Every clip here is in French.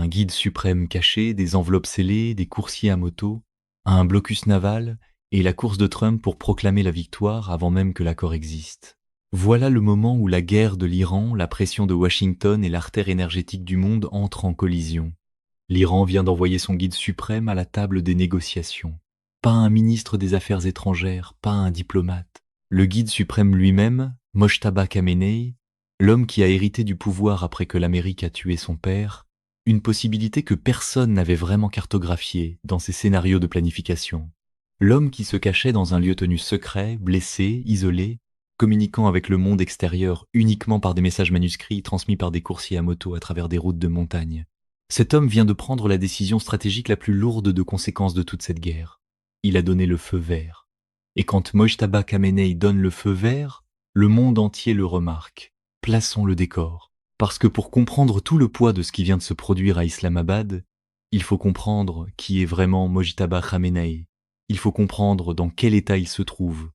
un guide suprême caché, des enveloppes scellées, des coursiers à moto, un blocus naval et la course de Trump pour proclamer la victoire avant même que l'accord existe. Voilà le moment où la guerre de l'Iran, la pression de Washington et l'artère énergétique du monde entrent en collision. L'Iran vient d'envoyer son guide suprême à la table des négociations. Pas un ministre des Affaires étrangères, pas un diplomate. Le guide suprême lui-même, Mojtaba Khamenei, l'homme qui a hérité du pouvoir après que l'Amérique a tué son père, une possibilité que personne n'avait vraiment cartographiée dans ses scénarios de planification. L'homme qui se cachait dans un lieu tenu secret, blessé, isolé, communiquant avec le monde extérieur uniquement par des messages manuscrits transmis par des coursiers à moto à travers des routes de montagne. Cet homme vient de prendre la décision stratégique la plus lourde de conséquences de toute cette guerre. Il a donné le feu vert. Et quand Mojtaba Khamenei donne le feu vert, le monde entier le remarque. Plaçons le décor. Parce que pour comprendre tout le poids de ce qui vient de se produire à Islamabad, il faut comprendre qui est vraiment Mojtaba Khamenei. Il faut comprendre dans quel état il se trouve.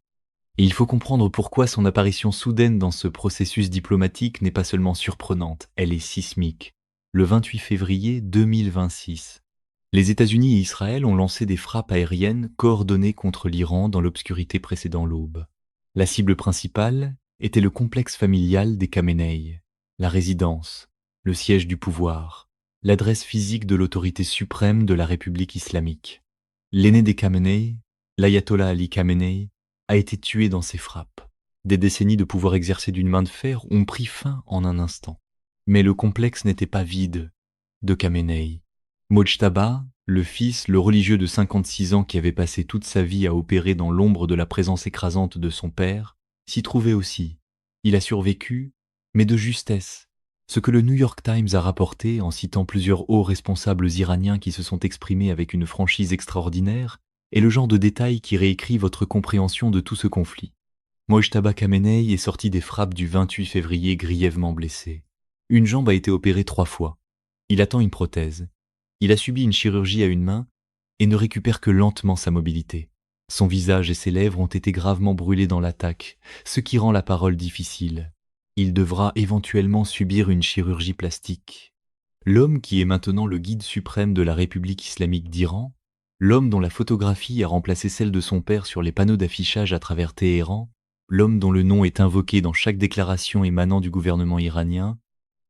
Et il faut comprendre pourquoi son apparition soudaine dans ce processus diplomatique n'est pas seulement surprenante, elle est sismique. Le 28 février 2026. Les États-Unis et Israël ont lancé des frappes aériennes coordonnées contre l'Iran dans l'obscurité précédant l'aube. La cible principale était le complexe familial des Khamenei, la résidence, le siège du pouvoir, l'adresse physique de l'autorité suprême de la République islamique. L'aîné des Khamenei, l'ayatollah Ali Khamenei, a été tué dans ces frappes. Des décennies de pouvoir exercé d'une main de fer ont pris fin en un instant. Mais le complexe n'était pas vide de Khamenei. Mojtaba, le fils, le religieux de 56 ans qui avait passé toute sa vie à opérer dans l'ombre de la présence écrasante de son père, s'y trouvait aussi. Il a survécu, mais de justesse. Ce que le New York Times a rapporté en citant plusieurs hauts responsables iraniens qui se sont exprimés avec une franchise extraordinaire est le genre de détail qui réécrit votre compréhension de tout ce conflit. Mojtaba Khamenei est sorti des frappes du 28 février grièvement blessé. Une jambe a été opérée 3 fois. Il attend une prothèse. Il a subi une chirurgie à une main et ne récupère que lentement sa mobilité. Son visage et ses lèvres ont été gravement brûlés dans l'attaque, ce qui rend la parole difficile. Il devra éventuellement subir une chirurgie plastique. L'homme qui est maintenant le guide suprême de la République islamique d'Iran, l'homme dont la photographie a remplacé celle de son père sur les panneaux d'affichage à travers Téhéran, l'homme dont le nom est invoqué dans chaque déclaration émanant du gouvernement iranien,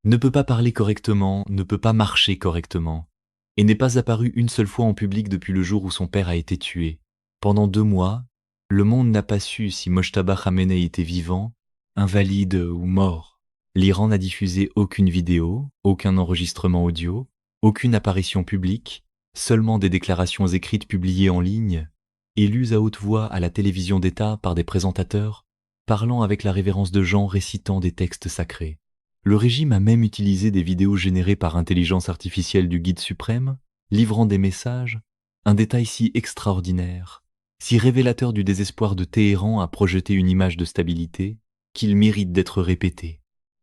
ne peut pas parler correctement, ne peut pas marcher correctement, et n'est pas apparu une seule fois en public depuis le jour où son père a été tué. Pendant 2 mois, le monde n'a pas su si Mojtaba Khamenei était vivant, invalide ou mort. L'Iran n'a diffusé aucune vidéo, aucun enregistrement audio, aucune apparition publique, seulement des déclarations écrites publiées en ligne, et lues à haute voix à la télévision d'État par des présentateurs, parlant avec la révérence de gens récitant des textes sacrés. Le régime a même utilisé des vidéos générées par intelligence artificielle du guide suprême, livrant des messages, un détail si extraordinaire, si révélateur du désespoir de Téhéran à projeter une image de stabilité, qu'il mérite d'être répété.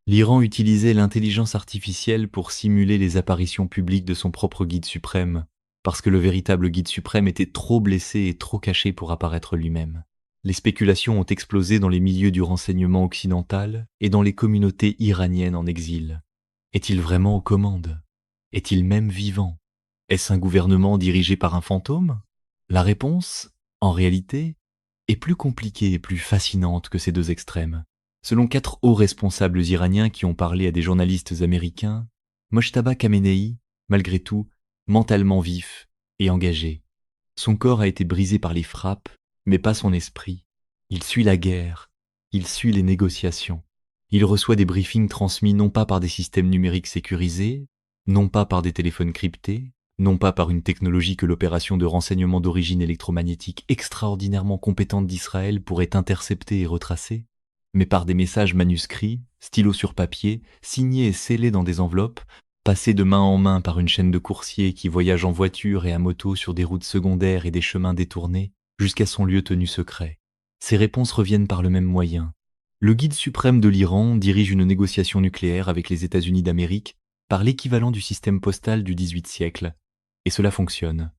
L'Iran utilisait l'intelligence artificielle pour simuler les apparitions publiques de son propre guide suprême, parce que le véritable guide suprême était trop blessé et trop caché pour apparaître lui-même. Les spéculations ont explosé dans les milieux du renseignement occidental et dans les communautés iraniennes en exil. Est-il vraiment aux commandes? Est-il même vivant? Est-ce un gouvernement dirigé par un fantôme? La réponse, en réalité, est plus compliquée et plus fascinante que ces 2 extrêmes. Selon 4 hauts responsables iraniens qui ont parlé à des journalistes américains, Mojtaba Khamenei, malgré tout, mentalement vif et engagé. Son corps a été brisé par les frappes, mais pas son esprit. Il suit la guerre, il suit les négociations. Il reçoit des briefings transmis non pas par des systèmes numériques sécurisés, non pas par des téléphones cryptés, non pas par une technologie que l'opération de renseignement d'origine électromagnétique extraordinairement compétente d'Israël pourrait intercepter et retracer, mais par des messages manuscrits, stylos sur papier, signés et scellés dans des enveloppes, passés de main en main par une chaîne de coursiers qui voyagent en voiture et à moto sur des routes secondaires et des chemins détournés, jusqu'à son lieu tenu secret. Ces réponses reviennent par le même moyen. Le guide suprême de l'Iran dirige une négociation nucléaire avec les États-Unis d'Amérique par l'équivalent du système postal du XVIIIe siècle. Et cela fonctionne.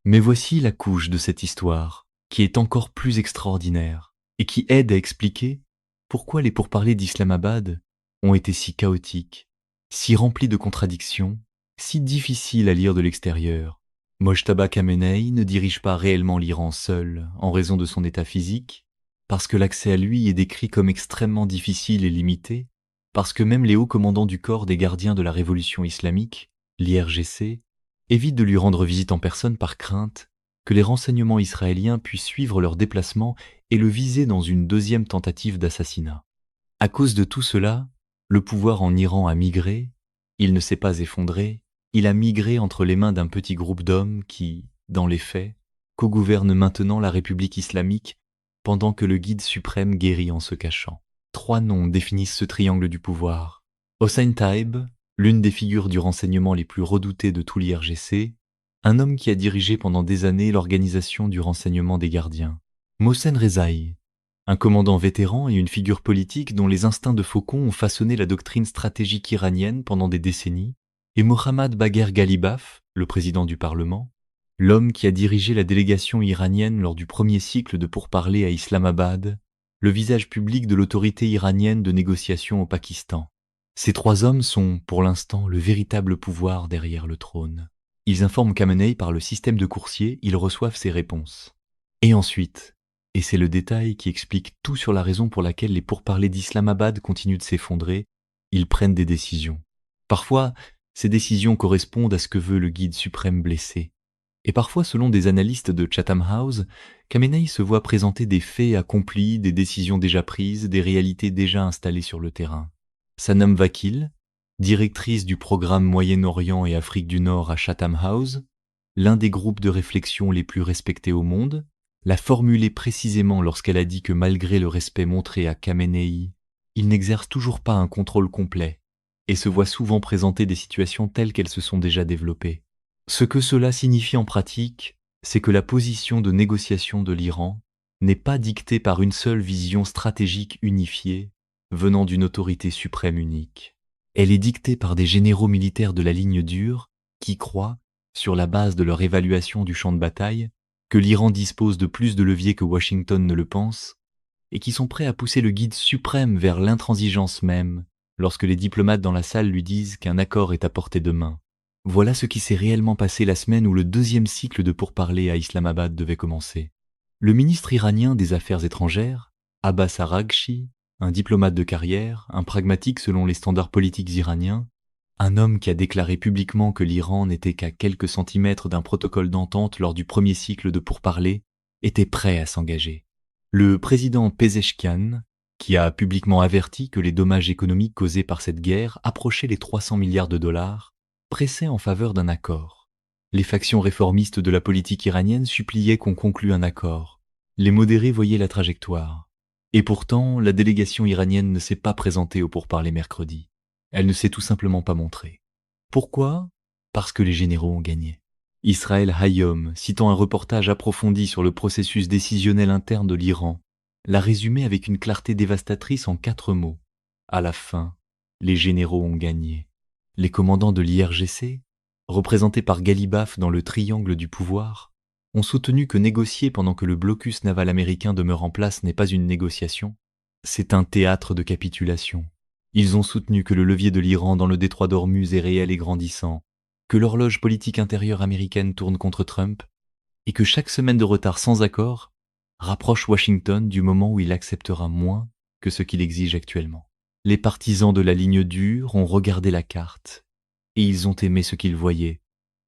Mais voici la couche de cette histoire, qui est encore plus extraordinaire, et qui aide à expliquer pourquoi les pourparlers d'Islamabad ont été si chaotiques, si remplis de contradictions, Si difficile à lire de l'extérieur, Mojtaba Khamenei ne dirige pas réellement l'Iran seul en raison de son état physique, parce que l'accès à lui est décrit comme extrêmement difficile et limité, parce que même les hauts commandants du corps des gardiens de la révolution islamique, l'IRGC, évitent de lui rendre visite en personne par crainte que les renseignements israéliens puissent suivre leur déplacement et le viser dans une deuxième tentative d'assassinat. À cause de tout cela, le pouvoir en Iran a migré, il ne s'est pas effondré, il a migré entre les mains d'un petit groupe d'hommes qui, dans les faits, co-gouvernent maintenant la République islamique pendant que le guide suprême guérit en se cachant. 3 noms définissent ce triangle du pouvoir. Hossein Taeb, l'une des figures du renseignement les plus redoutées de tout l'IRGC, un homme qui a dirigé pendant des années l'organisation du renseignement des gardiens. Mohsen Rezaï, un commandant vétéran et une figure politique dont les instincts de faucon ont façonné la doctrine stratégique iranienne pendant des décennies, et Mohammad Bagher Ghalibaf, le président du Parlement, l'homme qui a dirigé la délégation iranienne lors du premier cycle de pourparlers à Islamabad, le visage public de l'autorité iranienne de négociation au Pakistan. Ces 3 hommes sont, pour l'instant, le véritable pouvoir derrière le trône. Ils informent Khamenei par le système de coursier, ils reçoivent ses réponses. Et ensuite, et c'est le détail qui explique tout sur la raison pour laquelle les pourparlers d'Islamabad continuent de s'effondrer, ils prennent des décisions. Parfois, ces décisions correspondent à ce que veut le guide suprême blessé. Et parfois, selon des analystes de Chatham House, Khamenei se voit présenter des faits accomplis, des décisions déjà prises, des réalités déjà installées sur le terrain. Sanam Vakil, directrice du programme Moyen-Orient et Afrique du Nord à Chatham House, l'un des groupes de réflexion les plus respectés au monde, l'a formulé précisément lorsqu'elle a dit que malgré le respect montré à Khamenei, il n'exerce toujours pas un contrôle complet et se voit souvent présenter des situations telles qu'elles se sont déjà développées. Ce que cela signifie en pratique, c'est que la position de négociation de l'Iran n'est pas dictée par une seule vision stratégique unifiée venant d'une autorité suprême unique. Elle est dictée par des généraux militaires de la ligne dure qui croient, sur la base de leur évaluation du champ de bataille, que l'Iran dispose de plus de leviers que Washington ne le pense, et qui sont prêts à pousser le guide suprême vers l'intransigeance même, lorsque les diplomates dans la salle lui disent qu'un accord est à portée de main. Voilà ce qui s'est réellement passé la semaine où le 2e cycle de pourparlers à Islamabad devait commencer. Le ministre iranien des Affaires étrangères, Abbas Araghchi, un diplomate de carrière, un pragmatique selon les standards politiques iraniens, un homme qui a déclaré publiquement que l'Iran n'était qu'à quelques centimètres d'un protocole d'entente lors du premier cycle de pourparlers, était prêt à s'engager. Le président Pezeshkian, qui a publiquement averti que les dommages économiques causés par cette guerre approchaient les 300 milliards de dollars, pressait en faveur d'un accord. Les factions réformistes de la politique iranienne suppliaient qu'on conclue un accord. Les modérés voyaient la trajectoire. Et pourtant, la délégation iranienne ne s'est pas présentée au pourparlers mercredi. Elle ne s'est tout simplement pas montrée. Pourquoi ? Parce que les généraux ont gagné. Israël Hayom, citant un reportage approfondi sur le processus décisionnel interne de l'Iran, l'a résumé avec une clarté dévastatrice en 4 mots. À la fin, les généraux ont gagné. Les commandants de l'IRGC, représentés par Ghalibaf dans le triangle du pouvoir, ont soutenu que négocier pendant que le blocus naval américain demeure en place n'est pas une négociation, c'est un théâtre de capitulation. Ils ont soutenu que le levier de l'Iran dans le détroit d'Ormuz est réel et grandissant, que l'horloge politique intérieure américaine tourne contre Trump, et que chaque semaine de retard sans accord rapproche Washington du moment où il acceptera moins que ce qu'il exige actuellement. Les partisans de la ligne dure ont regardé la carte, et ils ont aimé ce qu'ils voyaient.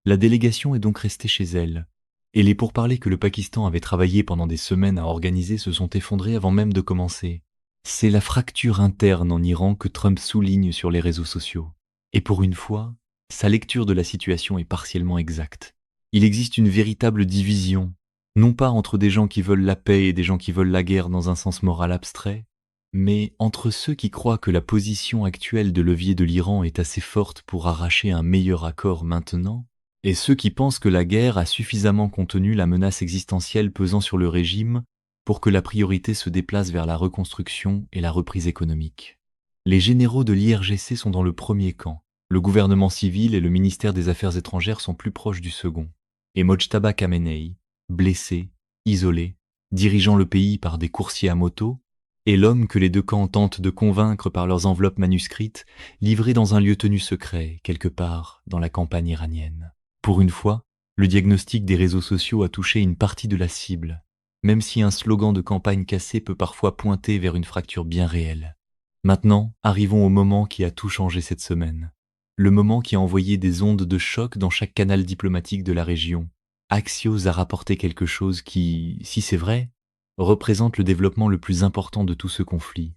La délégation est donc restée chez elle, et les pourparlers que le Pakistan avait travaillé pendant des semaines à organiser se sont effondrés avant même de commencer. C'est la fracture interne en Iran que Trump souligne sur les réseaux sociaux. Et pour une fois, sa lecture de la situation est partiellement exacte. Il existe une véritable division, non pas entre des gens qui veulent la paix et des gens qui veulent la guerre dans un sens moral abstrait, mais entre ceux qui croient que la position actuelle de levier de l'Iran est assez forte pour arracher un meilleur accord maintenant, et ceux qui pensent que la guerre a suffisamment contenu la menace existentielle pesant sur le régime pour que la priorité se déplace vers la reconstruction et la reprise économique. Les généraux de l'IRGC sont dans le premier camp, le gouvernement civil et le ministère des Affaires étrangères sont plus proches du second, et Mojtaba Khamenei, blessé, isolé, dirigeant le pays par des coursiers à moto, et l'homme que les deux camps tentent de convaincre par leurs enveloppes manuscrites, livrées dans un lieu tenu secret, quelque part dans la campagne iranienne. Pour une fois, le diagnostic des réseaux sociaux a touché une partie de la cible, même si un slogan de campagne cassé peut parfois pointer vers une fracture bien réelle. Maintenant, arrivons au moment qui a tout changé cette semaine. Le moment qui a envoyé des ondes de choc dans chaque canal diplomatique de la région. Axios a rapporté quelque chose qui, si c'est vrai, représente le développement le plus important de tout ce conflit.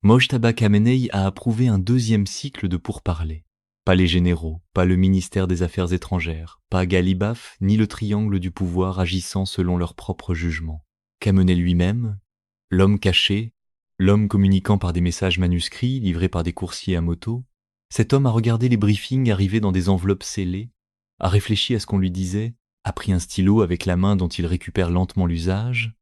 Mojtaba Khamenei a approuvé un deuxième cycle de pourparlers. Pas les généraux, pas le ministère des Affaires étrangères, pas Galibaf, ni le triangle du pouvoir agissant selon leur propre jugement. Khamenei lui-même, l'homme caché, l'homme communiquant par des messages manuscrits livrés par des coursiers à moto, cet homme a regardé les briefings arriver dans des enveloppes scellées, a réfléchi à ce qu'on lui disait, a pris un stylo avec la main dont il récupère lentement l'usage,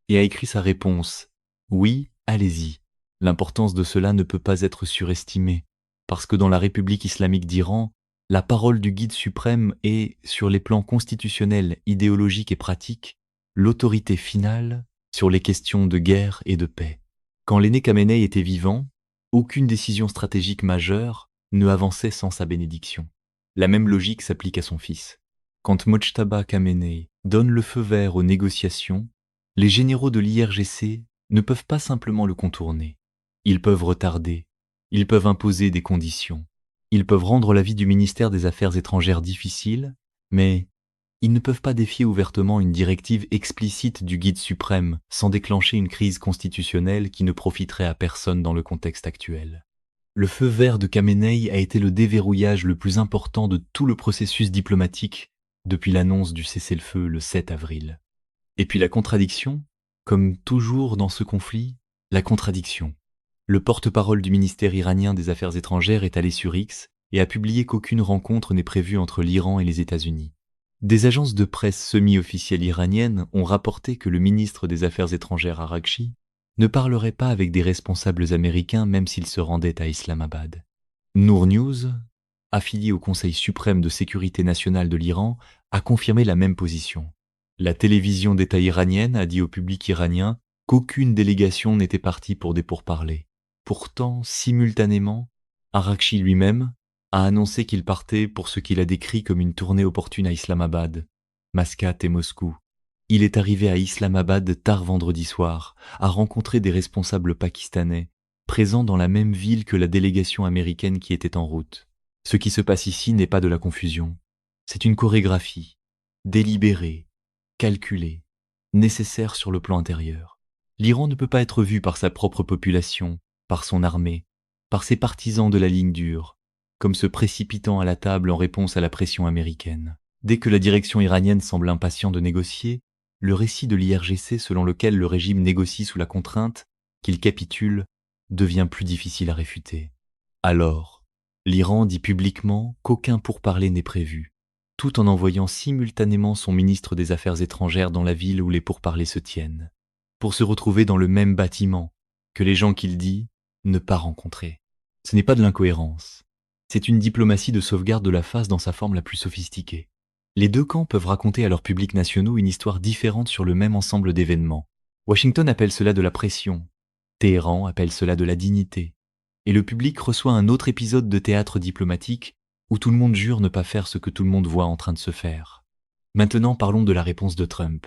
et a écrit sa réponse. Oui, allez-y. L'importance de cela ne peut pas être surestimée, parce que dans la République islamique d'Iran, la parole du guide suprême est, sur les plans constitutionnels, idéologiques et pratiques, l'autorité finale sur les questions de guerre et de paix. Quand l'aîné Khamenei était vivant, aucune décision stratégique majeure ne avançait sans sa bénédiction. La même logique s'applique à son fils. Quand Mojtaba Khamenei donne le feu vert aux négociations, les généraux de l'IRGC ne peuvent pas simplement le contourner. Ils peuvent retarder, ils peuvent imposer des conditions, ils peuvent rendre la vie du ministère des Affaires étrangères difficile, mais ils ne peuvent pas défier ouvertement une directive explicite du guide suprême sans déclencher une crise constitutionnelle qui ne profiterait à personne dans le contexte actuel. Le feu vert de Khamenei a été le déverrouillage le plus important de tout le processus diplomatique depuis l'annonce du cessez-le-feu le 7 avril. Et puis la contradiction, comme toujours dans ce conflit, la contradiction. Le porte-parole du ministère iranien des Affaires étrangères est allé sur X et a publié qu'aucune rencontre n'est prévue entre l'Iran et les États-Unis. Des agences de presse semi-officielles iraniennes ont rapporté que le ministre des Affaires étrangères Araghchi ne parlerait pas avec des responsables américains même s'il se rendait à Islamabad. Nour News, affilié au Conseil suprême de sécurité nationale de l'Iran, a confirmé la même position. La télévision d'État iranienne a dit au public iranien qu'aucune délégation n'était partie pour des pourparlers. Pourtant, simultanément, Araghchi lui-même a annoncé qu'il partait pour ce qu'il a décrit comme une tournée opportune à Islamabad, Mascate et Moscou. Il est arrivé à Islamabad tard vendredi soir, a rencontré des responsables pakistanais, présents dans la même ville que la délégation américaine qui était en route. Ce qui se passe ici n'est pas de la confusion. C'est une chorégraphie, délibérée, calculée, nécessaire sur le plan intérieur. L'Iran ne peut pas être vu par sa propre population, par son armée, par ses partisans de la ligne dure, comme se précipitant à la table en réponse à la pression américaine. Dès que la direction iranienne semble impatient de négocier, le récit de l'IRGC selon lequel le régime négocie sous la contrainte, qu'il capitule, devient plus difficile à réfuter. Alors, l'Iran dit publiquement qu'aucun pourparler n'est prévu, tout en envoyant simultanément son ministre des Affaires étrangères dans la ville où les pourparlers se tiennent, pour se retrouver dans le même bâtiment que les gens qu'il dit ne pas rencontrer. Ce n'est pas de l'incohérence, c'est une diplomatie de sauvegarde de la face dans sa forme la plus sophistiquée. Les deux camps peuvent raconter à leurs publics nationaux une histoire différente sur le même ensemble d'événements. Washington appelle cela de la pression, Téhéran appelle cela de la dignité, et le public reçoit un autre épisode de théâtre diplomatique où tout le monde jure ne pas faire ce que tout le monde voit en train de se faire. Maintenant parlons de la réponse de Trump,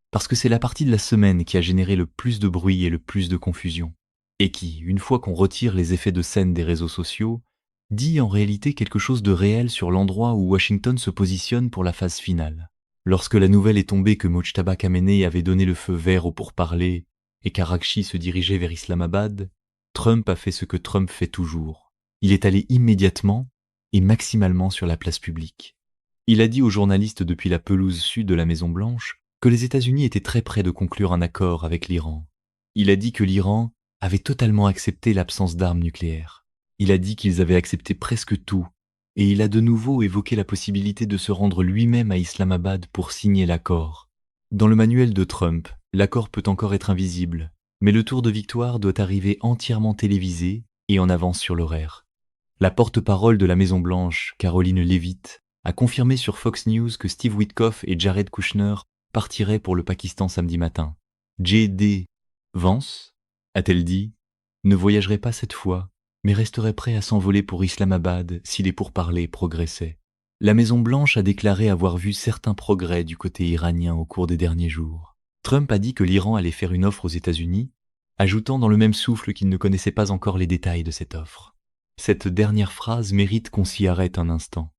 parce que c'est la partie de la semaine qui a généré le plus de bruit et le plus de confusion, et qui, une fois qu'on retire les effets de scène des réseaux sociaux, dit en réalité quelque chose de réel sur l'endroit où Washington se positionne pour la phase finale. Lorsque la nouvelle est tombée que Mojtaba Khamenei avait donné le feu vert aux pourparlers et qu'Araghchi se dirigeait vers Islamabad, Trump a fait ce que Trump fait toujours. Il est allé immédiatement et maximalement sur la place publique. Il a dit aux journalistes depuis la pelouse sud de la Maison-Blanche que les États-Unis étaient très près de conclure un accord avec l'Iran. Il a dit que l'Iran avait totalement accepté l'absence d'armes nucléaires. Il a dit qu'ils avaient accepté presque tout, et il a de nouveau évoqué la possibilité de se rendre lui-même à Islamabad pour signer l'accord. Dans le manuel de Trump, l'accord peut encore être invisible, mais le tour de victoire doit arriver entièrement télévisé et en avance sur l'horaire. La porte-parole de la Maison-Blanche, Caroline Leavitt, a confirmé sur Fox News que Steve Witkoff et Jared Kushner partiraient pour le Pakistan samedi matin. J.D. Vance, a-t-elle dit, ne voyagerait pas cette fois, mais resterait prêt à s'envoler pour Islamabad si les pourparlers progressaient. La Maison-Blanche a déclaré avoir vu certains progrès du côté iranien au cours des derniers jours. Trump a dit que l'Iran allait faire une offre aux États-Unis, ajoutant dans le même souffle qu'il ne connaissait pas encore les détails de cette offre. Cette dernière phrase mérite qu'on s'y arrête un instant.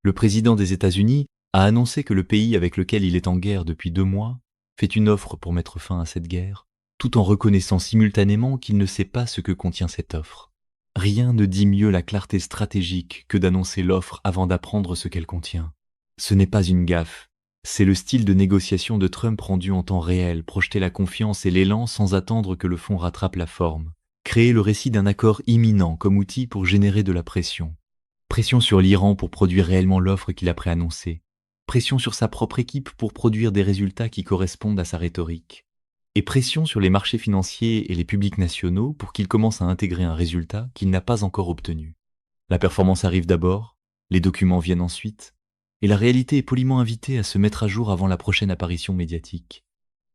Le président des États-Unis a annoncé que le pays avec lequel il est en guerre depuis 2 mois fait une offre pour mettre fin à cette guerre, tout en reconnaissant simultanément qu'il ne sait pas ce que contient cette offre. Rien ne dit mieux la clarté stratégique que d'annoncer l'offre avant d'apprendre ce qu'elle contient. Ce n'est pas une gaffe, c'est le style de négociation de Trump rendu en temps réel, projeter la confiance et l'élan sans attendre que le fond rattrape la forme, créer le récit d'un accord imminent comme outil pour générer de la pression. Pression sur l'Iran pour produire réellement l'offre qu'il a préannoncée, pression sur sa propre équipe pour produire des résultats qui correspondent à sa rhétorique, et pression sur les marchés financiers et les publics nationaux pour qu'ils commencent à intégrer un résultat qu'il n'a pas encore obtenu. La performance arrive d'abord, les documents viennent ensuite, et la réalité est poliment invitée à se mettre à jour avant la prochaine apparition médiatique.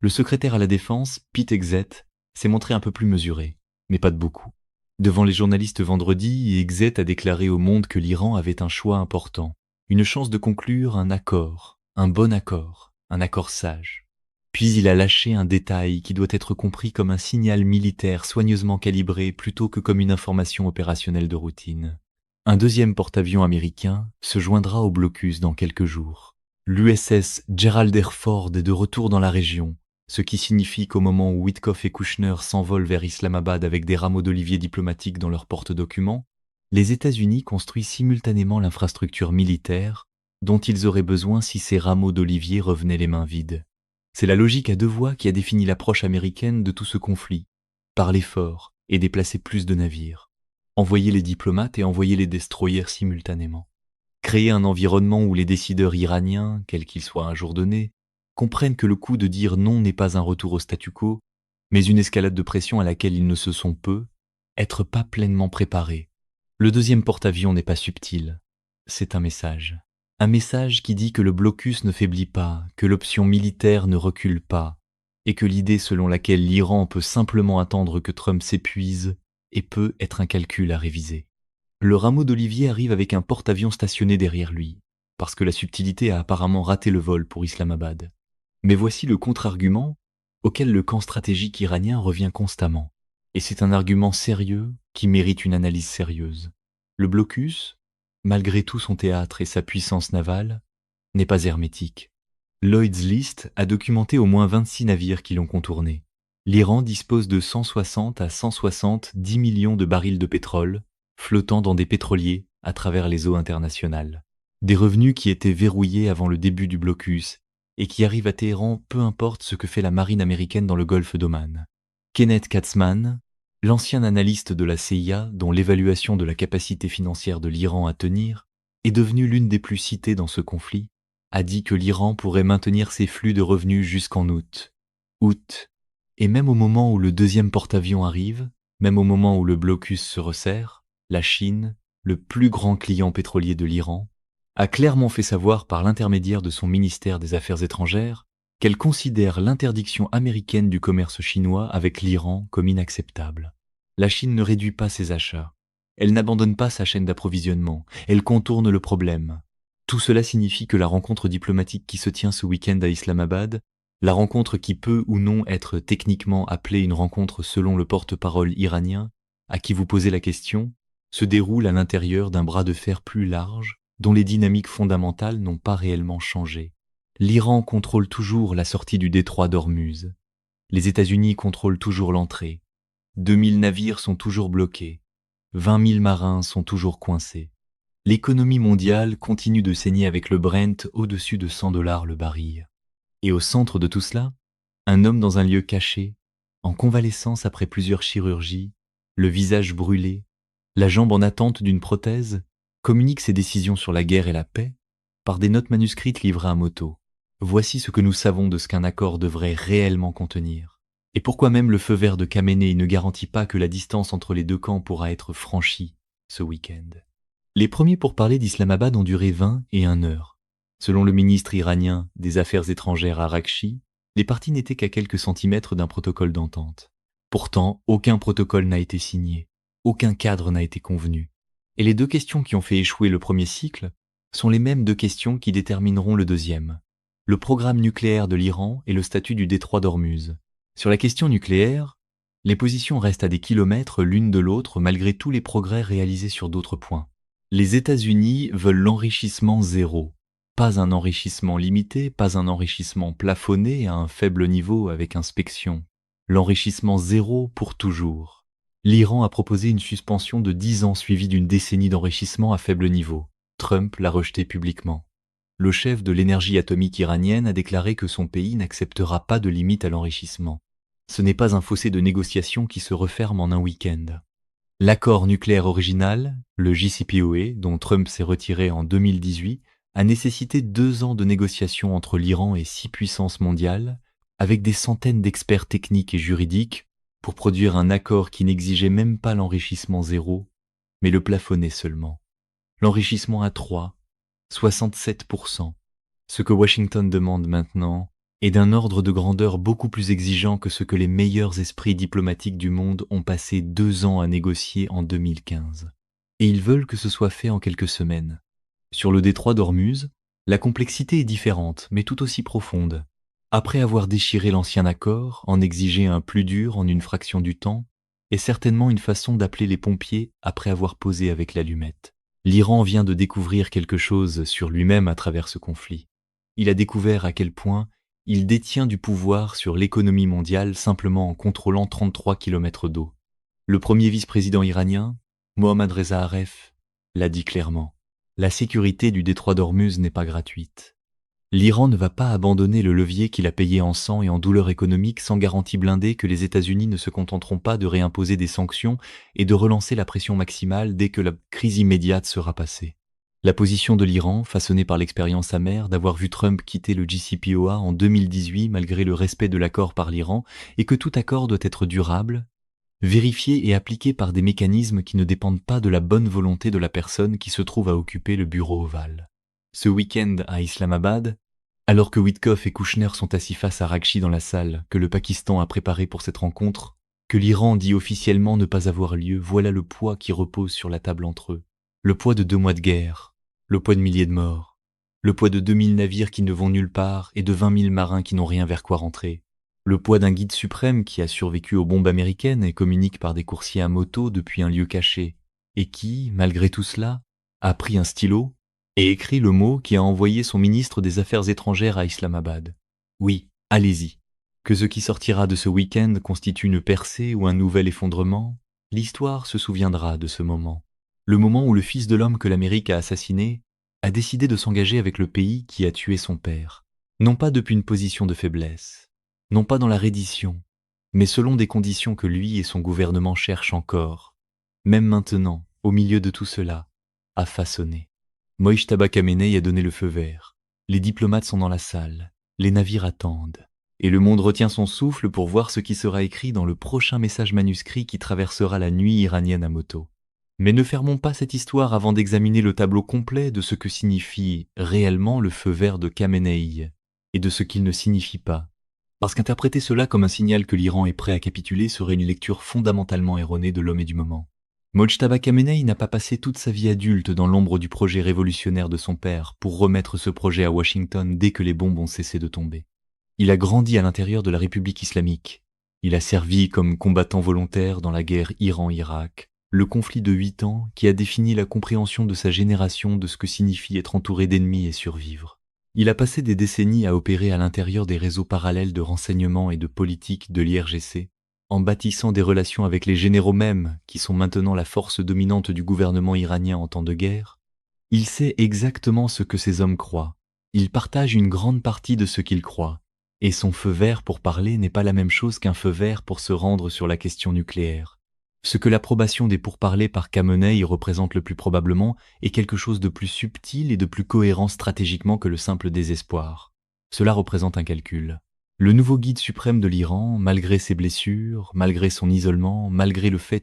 Le secrétaire à la Défense, Pete Hegseth, s'est montré un peu plus mesuré, mais pas de beaucoup. Devant les journalistes vendredi, Hegseth a déclaré au monde que l'Iran avait un choix important, une chance de conclure un accord, un bon accord, un accord sage. Puis il a lâché un détail qui doit être compris comme un signal militaire soigneusement calibré plutôt que comme une information opérationnelle de routine. Un deuxième porte-avions américain se joindra au blocus dans quelques jours. L'USS Gerald R. Ford est de retour dans la région, ce qui signifie qu'au moment où Witkoff et Kushner s'envolent vers Islamabad avec des rameaux d'olivier diplomatiques dans leurs porte-documents, les États-Unis construisent simultanément l'infrastructure militaire dont ils auraient besoin si ces rameaux d'olivier revenaient les mains vides. C'est la logique à 2 voies qui a défini l'approche américaine de tout ce conflit. Parler fort et déplacer plus de navires. Envoyer les diplomates et envoyer les destroyers simultanément. Créer un environnement où les décideurs iraniens, quels qu'ils soient un jour donné, comprennent que le coup de dire non n'est pas un retour au statu quo, mais une escalade de pression à laquelle ils ne se sont peu, être pas pleinement préparés. Le deuxième porte-avions n'est pas subtil, c'est un message. Un message qui dit que le blocus ne faiblit pas, que l'option militaire ne recule pas, et que l'idée selon laquelle l'Iran peut simplement attendre que Trump s'épuise et peut être un calcul à réviser. Le rameau d'olivier arrive avec un porte-avions stationné derrière lui, parce que la subtilité a apparemment raté le vol pour Islamabad. Mais voici le contre-argument auquel le camp stratégique iranien revient constamment. Et c'est un argument sérieux qui mérite une analyse sérieuse. Le blocus, malgré tout son théâtre et sa puissance navale, n'est pas hermétique. Lloyd's List a documenté au moins 26 navires qui l'ont contourné. L'Iran dispose de 160 à 170 millions de barils de pétrole, flottant dans des pétroliers à travers les eaux internationales. Des revenus qui étaient verrouillés avant le début du blocus et qui arrivent à Téhéran peu importe ce que fait la marine américaine dans le golfe d'Oman. Kenneth Katzman, l'ancien analyste de la CIA dont l'évaluation de la capacité financière de l'Iran à tenir est devenue l'une des plus citées dans ce conflit, a dit que l'Iran pourrait maintenir ses flux de revenus jusqu'en août. Août. Et même au moment où le deuxième porte-avions arrive, même au moment où le blocus se resserre, la Chine, le plus grand client pétrolier de l'Iran, a clairement fait savoir par l'intermédiaire de son ministère des Affaires étrangères qu'elle considère l'interdiction américaine du commerce chinois avec l'Iran comme inacceptable. La Chine ne réduit pas ses achats. Elle n'abandonne pas sa chaîne d'approvisionnement. Elle contourne le problème. Tout cela signifie que la rencontre diplomatique qui se tient ce week-end à Islamabad, la rencontre qui peut ou non être techniquement appelée une rencontre selon le porte-parole iranien, à qui vous posez la question, se déroule à l'intérieur d'un bras de fer plus large, dont les dynamiques fondamentales n'ont pas réellement changé. L'Iran contrôle toujours la sortie du détroit d'Ormuz. Les États-Unis contrôlent toujours l'entrée. 2000 navires sont toujours bloqués. 20 000 marins sont toujours coincés. L'économie mondiale continue de saigner avec le Brent au-dessus de $100 le baril. Et au centre de tout cela, un homme dans un lieu caché, en convalescence après plusieurs chirurgies, le visage brûlé, la jambe en attente d'une prothèse, communique ses décisions sur la guerre et la paix par des notes manuscrites livrées à moto. Voici ce que nous savons de ce qu'un accord devrait réellement contenir. Et pourquoi même le feu vert de Khamenei ne garantit pas que la distance entre les deux camps pourra être franchie ce week-end. Les premiers pourparlers d'Islamabad ont duré 20 et 1 heure. Selon le ministre iranien des Affaires étrangères Arakchi, les parties n'étaient qu'à quelques centimètres d'un protocole d'entente. Pourtant, aucun protocole n'a été signé, aucun cadre n'a été convenu. Et les deux questions qui ont fait échouer le premier cycle sont les mêmes deux questions qui détermineront le deuxième. Le programme nucléaire de l'Iran et le statut du détroit d'Ormuz. Sur la question nucléaire, les positions restent à des kilomètres l'une de l'autre malgré tous les progrès réalisés sur d'autres points. Les États-Unis veulent l'enrichissement zéro. Pas un enrichissement limité, pas un enrichissement plafonné à un faible niveau avec inspection. L'enrichissement zéro pour toujours. L'Iran a proposé une suspension de 10 ans suivie d'une décennie d'enrichissement à faible niveau. Trump l'a rejeté publiquement. Le chef de l'énergie atomique iranienne a déclaré que son pays n'acceptera pas de limite à l'enrichissement. Ce n'est pas un fossé de négociation qui se referme en un week-end. L'accord nucléaire original, le JCPOA, dont Trump s'est retiré en 2018, a nécessité 2 ans de négociations entre l'Iran et 6 puissances mondiales, avec des centaines d'experts techniques et juridiques, pour produire un accord qui n'exigeait même pas l'enrichissement zéro, mais le plafonnait seulement. L'enrichissement à 3, 67%. Ce que Washington demande maintenant est d'un ordre de grandeur beaucoup plus exigeant que ce que les meilleurs esprits diplomatiques du monde ont passé 2 ans à négocier en 2015. Et ils veulent que ce soit fait en quelques semaines. Sur le détroit d'Ormuz, la complexité est différente, mais tout aussi profonde. Après avoir déchiré l'ancien accord, en exiger un plus dur en une fraction du temps, est certainement une façon d'appeler les pompiers après avoir posé avec l'allumette. L'Iran vient de découvrir quelque chose sur lui-même à travers ce conflit. Il a découvert à quel point il détient du pouvoir sur l'économie mondiale simplement en contrôlant 33 km d'eau. Le premier vice-président iranien, Mohammad Reza Aref, l'a dit clairement. La sécurité du détroit d'Ormuz n'est pas gratuite. L'Iran ne va pas abandonner le levier qu'il a payé en sang et en douleur économique sans garantie blindée que les États-Unis ne se contenteront pas de réimposer des sanctions et de relancer la pression maximale dès que la crise immédiate sera passée. La position de l'Iran, façonnée par l'expérience amère d'avoir vu Trump quitter le JCPOA en 2018 malgré le respect de l'accord par l'Iran et que tout accord doit être durable, vérifié et appliqué par des mécanismes qui ne dépendent pas de la bonne volonté de la personne qui se trouve à occuper le bureau ovale. Ce week-end à Islamabad, alors que Witkoff et Kouchner sont assis face à Rakchi dans la salle que le Pakistan a préparée pour cette rencontre, que l'Iran dit officiellement ne pas avoir lieu, voilà le poids qui repose sur la table entre eux. Le poids de 2 mois de guerre, le poids de milliers de morts, le poids de 2000 navires qui ne vont nulle part et de 20 000 marins qui n'ont rien vers quoi rentrer. Le poids d'un guide suprême qui a survécu aux bombes américaines et communique par des coursiers à moto depuis un lieu caché, et qui, malgré tout cela, a pris un stylo et écrit le mot qui a envoyé son ministre des Affaires étrangères à Islamabad. Oui, allez-y. Que ce qui sortira de ce week-end constitue une percée ou un nouvel effondrement, l'histoire se souviendra de ce moment. Le moment où le fils de l'homme que l'Amérique a assassiné a décidé de s'engager avec le pays qui a tué son père. Non pas depuis une position de faiblesse, non pas dans la reddition, mais selon des conditions que lui et son gouvernement cherchent encore, même maintenant, au milieu de tout cela, à façonner. Mojtaba Khamenei a donné le feu vert. Les diplomates sont dans la salle. Les navires attendent. Et le monde retient son souffle pour voir ce qui sera écrit dans le prochain message manuscrit qui traversera la nuit iranienne à moto. Mais ne fermons pas cette histoire avant d'examiner le tableau complet de ce que signifie réellement le feu vert de Khamenei et de ce qu'il ne signifie pas. Parce qu'interpréter cela comme un signal que l'Iran est prêt à capituler serait une lecture fondamentalement erronée de l'homme et du moment. Mojtaba Khamenei n'a pas passé toute sa vie adulte dans l'ombre du projet révolutionnaire de son père pour remettre ce projet à Washington dès que les bombes ont cessé de tomber. Il a grandi à l'intérieur de la République islamique. Il a servi comme combattant volontaire dans la guerre Iran-Irak, le conflit de 8 ans qui a défini la compréhension de sa génération de ce que signifie être entouré d'ennemis et survivre. Il a passé des décennies à opérer à l'intérieur des réseaux parallèles de renseignement et de politique de l'IRGC, en bâtissant des relations avec les généraux mêmes, qui sont maintenant la force dominante du gouvernement iranien en temps de guerre. Il sait exactement ce que ces hommes croient. Il partage une grande partie de ce qu'ils croient. Et son feu vert pour parler n'est pas la même chose qu'un feu vert pour se rendre sur la question nucléaire. Ce que l'approbation des pourparlers par Khamenei représente le plus probablement est quelque chose de plus subtil et de plus cohérent stratégiquement que le simple désespoir. Cela représente un calcul. Le nouveau guide suprême de l'Iran, malgré ses blessures, malgré son isolement, malgré le fait